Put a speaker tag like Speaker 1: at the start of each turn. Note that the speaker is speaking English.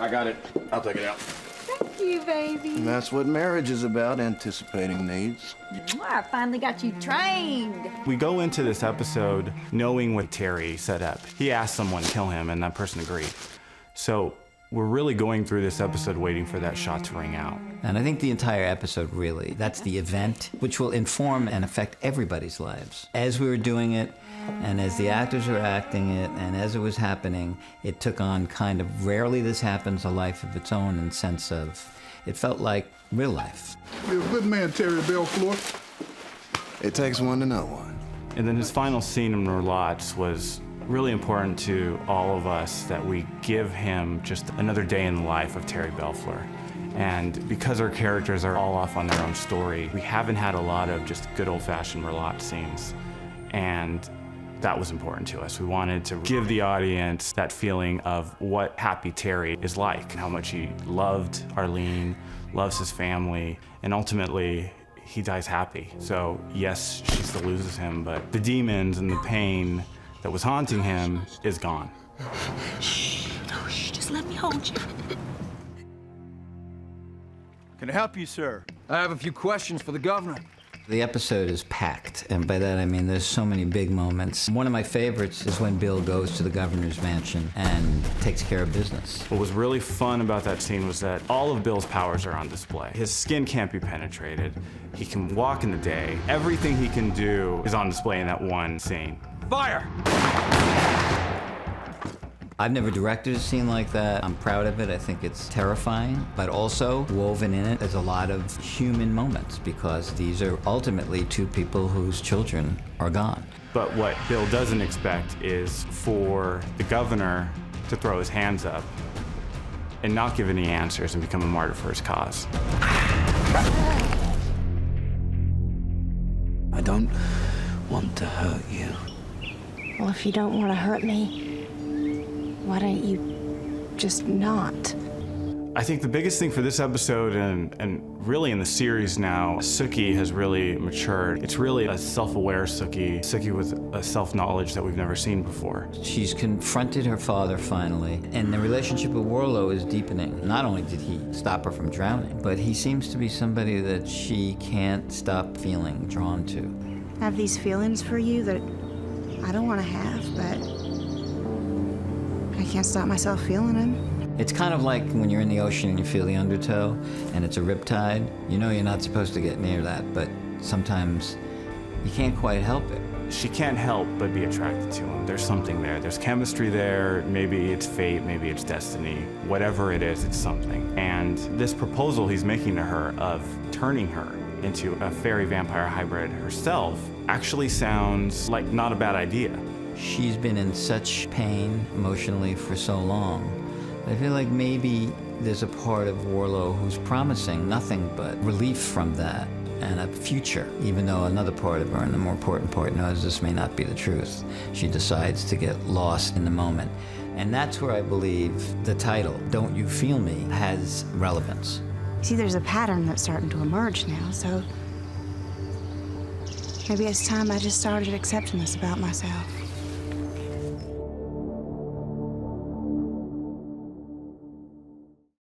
Speaker 1: I got it. I'll take it out.
Speaker 2: Thank you, baby.
Speaker 3: And that's what marriage is about, anticipating needs.
Speaker 2: I finally got you trained.
Speaker 4: We go into this episode knowing what Terry set up. He asked someone to kill him, and that person agreed. So we're really going through this episode waiting for that shot to ring out.
Speaker 5: And I think the entire episode really, that's the event which will inform and affect everybody's lives. As we were doing it, and as the actors were acting it, and as it was happening, it took on kind of, rarely this happens, a life of its own in the sense of, it felt like real life.
Speaker 6: You're a good man, Terry Belfleur.
Speaker 3: It takes one to know one.
Speaker 4: And then his final scene in Merlotte's was really important to all of us, that we give him just another day in the life of Terry Belfleur. And because our characters are all off on their own story, we haven't had a lot of just good old-fashioned Merlotte scenes. And that was important to us. We wanted to give the audience that feeling of what happy Terry is like, how much he loved Arlene, loves his family, and ultimately, he dies happy. So yes, she still loses him, but the demons and the pain that was haunting him is gone.
Speaker 2: Shh, just let me hold you.
Speaker 7: Can I help you, sir? I have a few questions for the governor.
Speaker 5: The episode is packed, and by that I mean there's so many big moments. One of my favorites is when Bill goes to the governor's mansion and takes care of business.
Speaker 4: What was really fun about that scene was that all of Bill's powers are on display. His skin can't be penetrated. He can walk in the day. Everything he can do is on display in that one scene.
Speaker 7: Fire!
Speaker 5: I've never directed a scene like that. I'm proud of it. I think it's terrifying, but also woven in it is a lot of human moments, because these are ultimately two people whose children are gone.
Speaker 4: But what Bill doesn't expect is for the governor to throw his hands up and not give any answers and become a martyr for his cause.
Speaker 8: I don't want to hurt you.
Speaker 9: Well, if you don't want to hurt me, why don't you just not?
Speaker 4: I think the biggest thing for this episode and really in the series now, Sookie has really matured. It's really a self-aware Sookie. Sookie with a self-knowledge that we've never seen before.
Speaker 5: She's confronted her father finally, and the relationship with Warlow is deepening. Not only did he stop her from drowning, but he seems to be somebody that she can't stop feeling drawn to.
Speaker 9: I have these feelings for you that I don't want to have, but I can't stop myself feeling them.
Speaker 5: It's kind of like when you're in the ocean and you feel the undertow and it's a riptide. You know you're not supposed to get near that, but sometimes you can't quite help it.
Speaker 4: She can't help but be attracted to him. There's something there. There's chemistry there. Maybe it's fate, maybe it's destiny. Whatever it is, it's something. And this proposal he's making to her of turning her into a fairy vampire hybrid herself actually sounds like not a bad idea.
Speaker 5: She's been in such pain emotionally for so long. I feel like maybe there's a part of Warlow who's promising nothing but relief from that and a future, even though another part of her, and the more important part, knows this may not be the truth. She decides to get lost in the moment. And that's where I believe the title, Don't You Feel Me, has relevance.
Speaker 9: See, there's a pattern that's starting to emerge now, so maybe it's time I just started accepting this about myself.